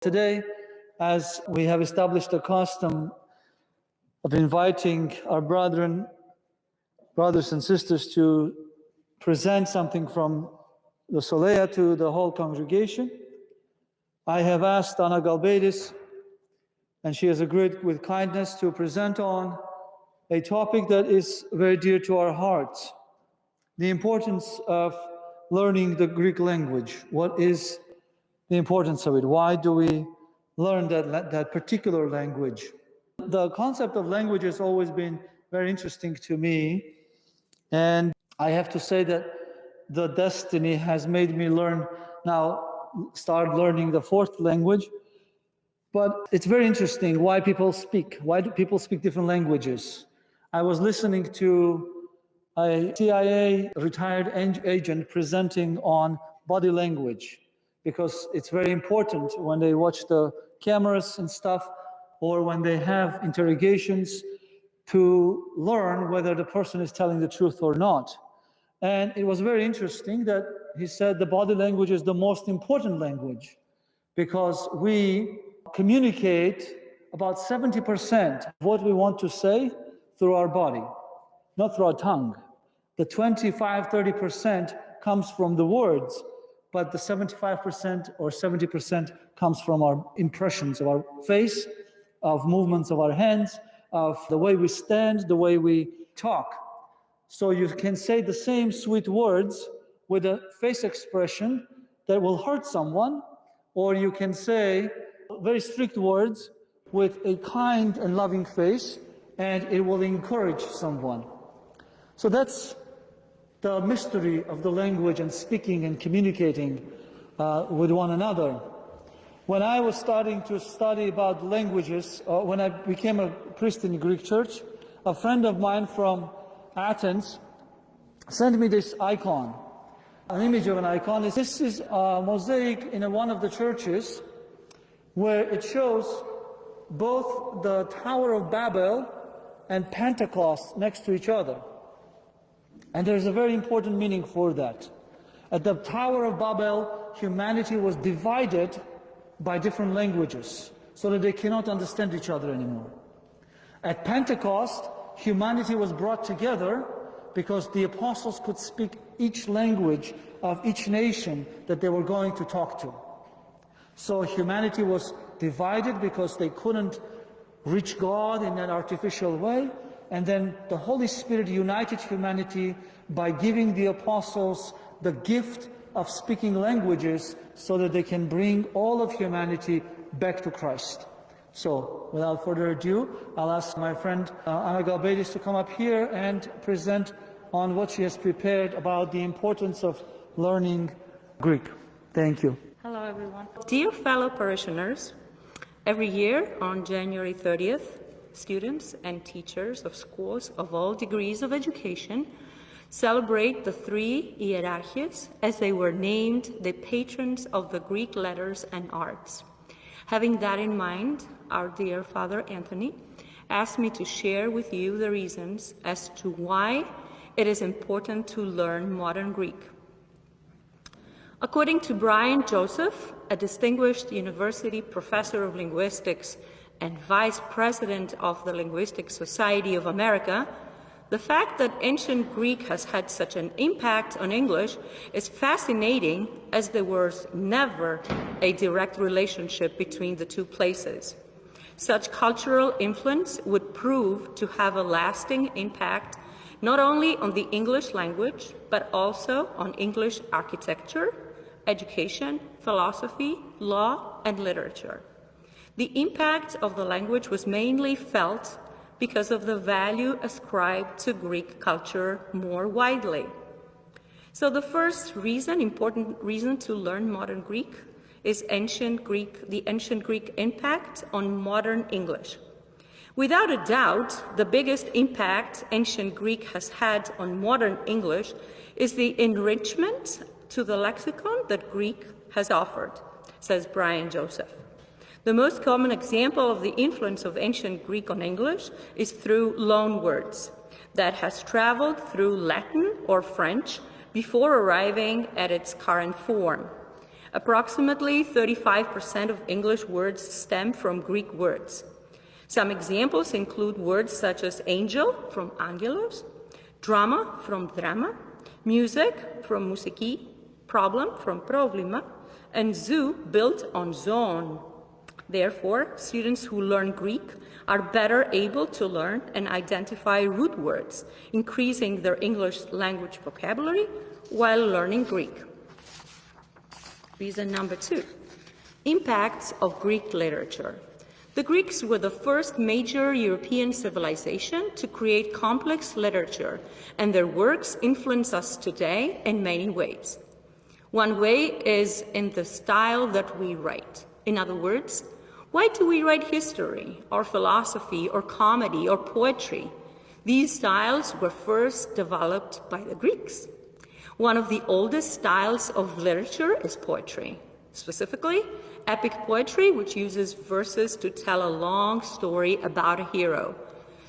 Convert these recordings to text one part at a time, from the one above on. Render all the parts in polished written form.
Today, as we have established a custom of inviting our brothers and sisters to present something from the Solea to the whole congregation, I have asked Ana Galbedis, and she has agreed with kindness to present on a topic that is very dear to our hearts: the importance of learning the Greek language. What is the importance of it? Why do we learn that particular language? The concept of language has always been very interesting to me, and I have to say that the destiny has made me start learning the fourth language. But it's very interesting why people speak. Why do people speak different languages? I was listening to a CIA retired agent presenting on body language, because it's very important when they watch the cameras and stuff, or when they have interrogations, to learn whether the person is telling the truth or not. And it was very interesting that he said the body language is the most important language, because we communicate about 70% of what we want to say through our body, not through our tongue. The 25-30% comes from the words, but the 75% or 70% comes from our impressions of our face, of movements of our hands, of the way we stand, the way we talk. So you can say the same sweet words with a face expression that will hurt someone, or you can say very strict words with a kind and loving face, and it will encourage someone. So that's the mystery of the language and speaking and communicating with one another. When I was starting to study about languages, when I became a priest in the Greek church, a friend of mine from Athens sent me this icon, an image of an icon. This is a mosaic in one of the churches where it shows both the Tower of Babel and Pentecost next to each other. And there's a very important meaning for that. At the Tower of Babel, humanity was divided by different languages so that they cannot understand each other anymore. At Pentecost, humanity was brought together because the apostles could speak each language of each nation that they were going to talk to. So humanity was divided because they couldn't reach God in an artificial way. And then the Holy Spirit united humanity by giving the apostles the gift of speaking languages so that they can bring all of humanity back to Christ. So, without further ado, I'll ask my friend Ana Galbedis to come up here and present on what she has prepared about the importance of learning Greek. Thank you. Hello, everyone. Dear fellow parishioners, every year on January 30th, students and teachers of schools of all degrees of education celebrate the three hierarchies as they were named the patrons of the Greek letters and arts. Having that in mind, our dear Father Anthony asked me to share with you the reasons as to why it is important to learn modern Greek. According to Brian Joseph, a distinguished university professor of linguistics and vice president of the Linguistic Society of America, the fact that ancient Greek has had such an impact on English is fascinating, as there was never a direct relationship between the two places. Such cultural influence would prove to have a lasting impact not only on the English language, but also on English architecture, education, philosophy, law, and literature. The impact of the language was mainly felt because of the value ascribed to Greek culture more widely. So the first important reason to learn modern Greek is the ancient Greek impact on modern English. Without a doubt, the biggest impact ancient Greek has had on modern English is the enrichment to the lexicon that Greek has offered, says Brian Joseph. The most common example of the influence of ancient Greek on English is through loanwords that has traveled through Latin or French before arriving at its current form. Approximately 35% of English words stem from Greek words. Some examples include words such as angel from angelos, drama from drama, music from musiki, problem from problema, and zoo built on zoon. Therefore, students who learn Greek are better able to learn and identify root words, increasing their English language vocabulary while learning Greek. Reason number 2, impacts of Greek literature. The Greeks were the first major European civilization to create complex literature, and their works influence us today in many ways. One way is in the style that we write. In other words, why do we write history, or philosophy, or comedy, or poetry? These styles were first developed by the Greeks. One of the oldest styles of literature is poetry, specifically epic poetry, which uses verses to tell a long story about a hero.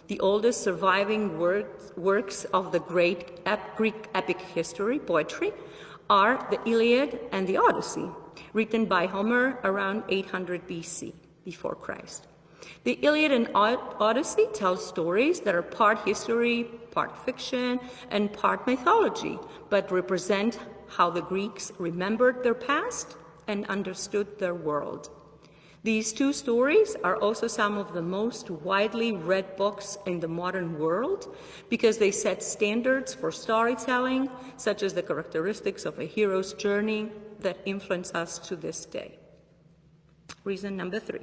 The oldest surviving works of the great Greek epic history, poetry, are the Iliad and the Odyssey, written by Homer around 800 BC, before Christ. The Iliad and Odyssey tell stories that are part history, part fiction, and part mythology, but represent how the Greeks remembered their past and understood their world. These two stories are also some of the most widely read books in the modern world because they set standards for storytelling, such as the characteristics of a hero's journey that influence us to this day. Reason number 3,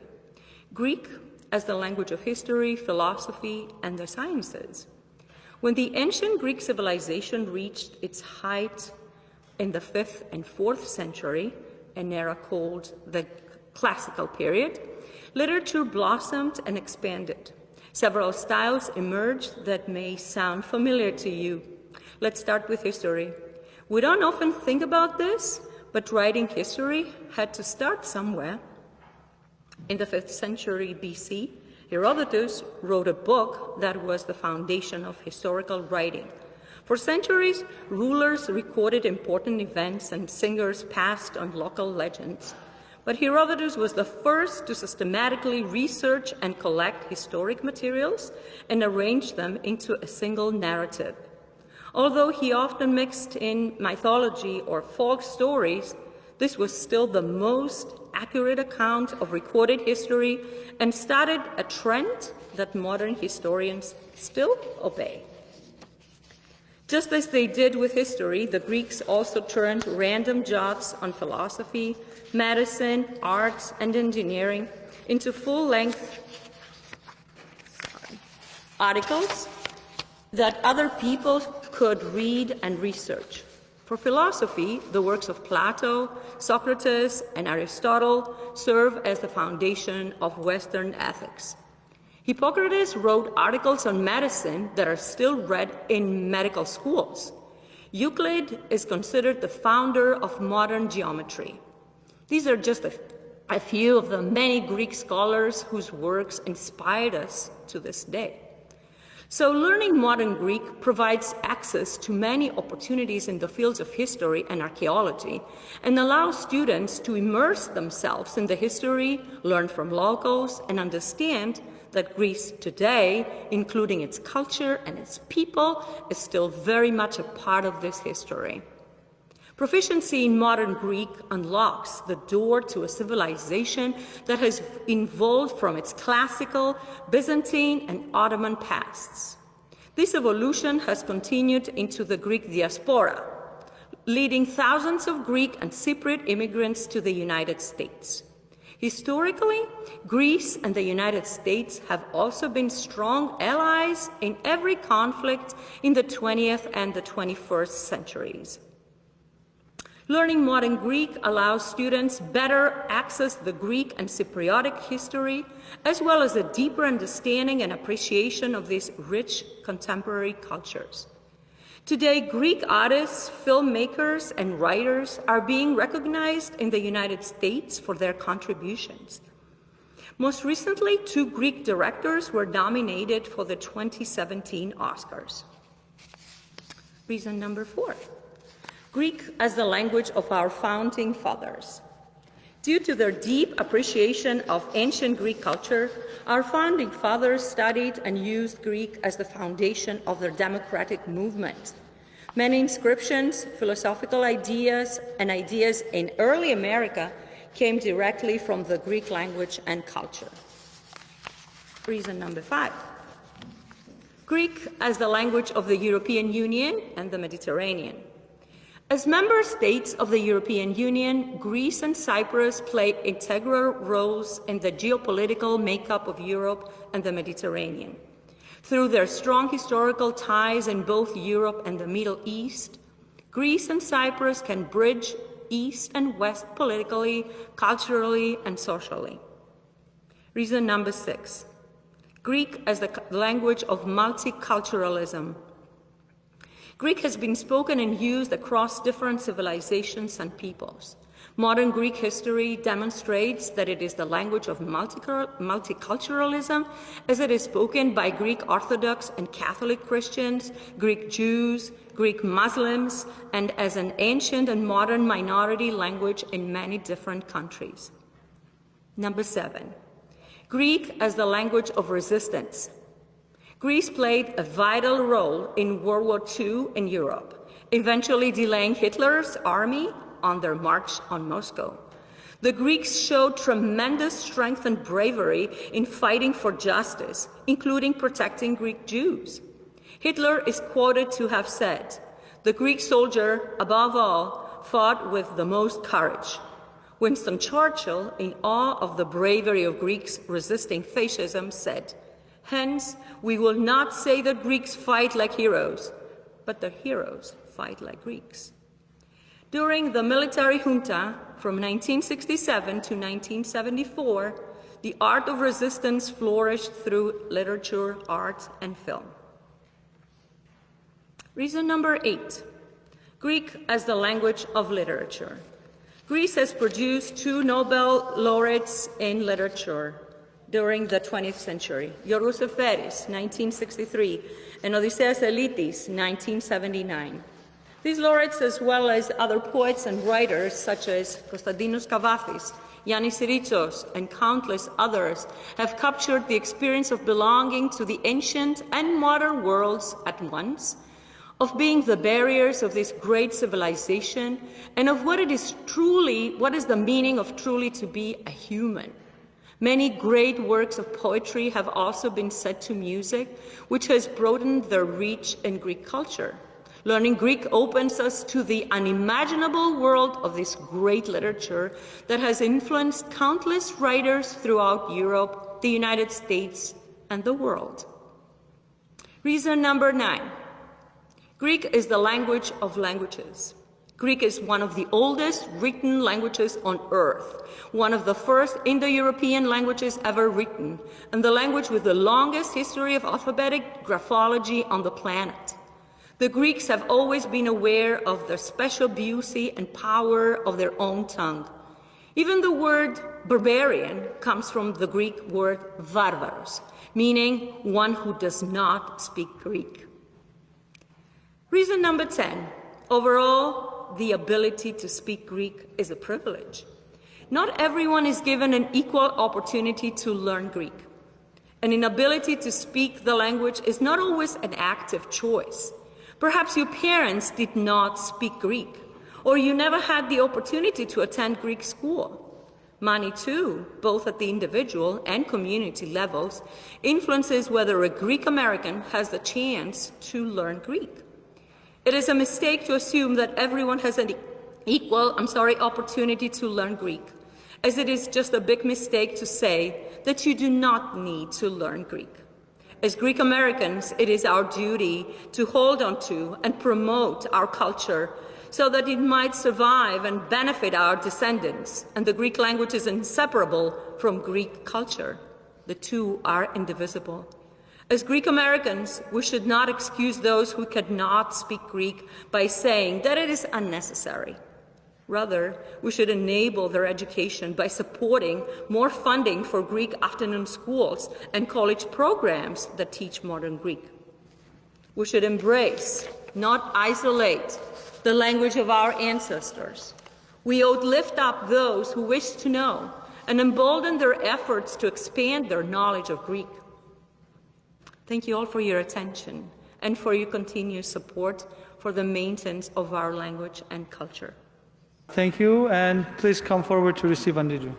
Greek as the language of history, philosophy, and the sciences. When the ancient Greek civilization reached its height in the 5th and 4th century, an era called the Classical period, literature blossomed and expanded. Several styles emerged that may sound familiar to you. Let's start with history. We don't often think about this, but writing history had to start somewhere. In the 5th century BC, Herodotus wrote a book that was the foundation of historical writing. For centuries, rulers recorded important events and singers passed on local legends. But Herodotus was the first to systematically research and collect historic materials and arrange them into a single narrative. Although he often mixed in mythology or folk stories, this was still the most accurate account of recorded history and started a trend that modern historians still obey. Just as they did with history, the Greeks also turned random jots on philosophy, medicine, arts, and engineering into full-length articles that other people could read and research. For philosophy, the works of Plato, Socrates, and Aristotle serve as the foundation of Western ethics. Hippocrates wrote articles on medicine that are still read in medical schools. Euclid is considered the founder of modern geometry. These are just a few of the many Greek scholars whose works inspired us to this day. So learning modern Greek provides access to many opportunities in the fields of history and archaeology and allows students to immerse themselves in the history, learn from locals, and understand that Greece today, including its culture and its people, is still very much a part of this history. Proficiency in modern Greek unlocks the door to a civilization that has evolved from its classical, Byzantine, and Ottoman pasts. This evolution has continued into the Greek diaspora, leading thousands of Greek and Cypriot immigrants to the United States. Historically, Greece and the United States have also been strong allies in every conflict in the 20th and the 21st centuries. Learning modern Greek allows students better access the Greek and Cypriotic history, as well as a deeper understanding and appreciation of these rich contemporary cultures. Today, Greek artists, filmmakers, and writers are being recognized in the United States for their contributions. Most recently, 2 Greek directors were nominated for the 2017 Oscars. Reason number 4, Greek as the language of our founding fathers. Due to their deep appreciation of ancient Greek culture, our founding fathers studied and used Greek as the foundation of their democratic movement. Many inscriptions, philosophical ideas, and ideas in early America came directly from the Greek language and culture. Reason number 5. Greek as the language of the European Union and the Mediterranean. As member states of the European Union, Greece and Cyprus play integral roles in the geopolitical makeup of Europe and the Mediterranean. Through their strong historical ties in both Europe and the Middle East, Greece and Cyprus can bridge East and West politically, culturally, and socially. Reason number 6. Greek as the language of multiculturalism. Greek has been spoken and used across different civilizations and peoples. Modern Greek history demonstrates that it is the language of multiculturalism, as it is spoken by Greek Orthodox and Catholic Christians, Greek Jews, Greek Muslims, and as an ancient and modern minority language in many different countries. Number 7, Greek as the language of resistance. Greece played a vital role in World War II in Europe, eventually delaying Hitler's army on their march on Moscow. The Greeks showed tremendous strength and bravery in fighting for justice, including protecting Greek Jews. Hitler is quoted to have said, "The Greek soldier, above all, fought with the most courage." Winston Churchill, in awe of the bravery of Greeks resisting fascism, said, "Hence, we will not say that Greeks fight like heroes, but that heroes fight like Greeks." During the military junta from 1967 to 1974, the art of resistance flourished through literature, art, and film. Reason number 8, Greek as the language of literature. Greece has produced 2 Nobel laureates in literature during the 20th century, Yorgos Seferis, 1963, and Odysseas Elitis, 1979. These laureates, as well as other poets and writers such as Konstantinos Kavafis, Yannis Ritsos, and countless others, have captured the experience of belonging to the ancient and modern worlds at once, of being the barriers of this great civilization, and of what is the meaning of truly to be a human. Many great works of poetry have also been set to music, which has broadened their reach in Greek culture. Learning Greek opens us to the unimaginable world of this great literature that has influenced countless writers throughout Europe, the United States, and the world. Reason number 9. Greek is the language of languages. Greek is one of the oldest written languages on earth, one of the first Indo-European languages ever written, and the language with the longest history of alphabetic graphology on the planet. The Greeks have always been aware of the special beauty and power of their own tongue. Even the word barbarian comes from the Greek word varvaros, meaning one who does not speak Greek. Reason number 10. Overall, the ability to speak Greek is a privilege. Not everyone is given an equal opportunity to learn Greek. An inability to speak the language is not always an active choice. Perhaps your parents did not speak Greek, or you never had the opportunity to attend Greek school. Money, too, both at the individual and community levels, influences whether a Greek American has the chance to learn Greek. It is a mistake to assume that everyone has an equal opportunity to learn Greek, as it is just a big mistake to say that you do not need to learn Greek. As Greek Americans, it is our duty to hold on to and promote our culture so that it might survive and benefit our descendants, and the Greek language is inseparable from Greek culture. The two are indivisible. As Greek Americans, we should not excuse those who cannot speak Greek by saying that it is unnecessary. Rather, we should enable their education by supporting more funding for Greek afternoon schools and college programs that teach modern Greek. We should embrace, not isolate, the language of our ancestors. We ought lift up those who wish to know and embolden their efforts to expand their knowledge of Greek. Thank you all for your attention and for your continued support for the maintenance of our language and culture. Thank you, and please come forward to receive Andiju.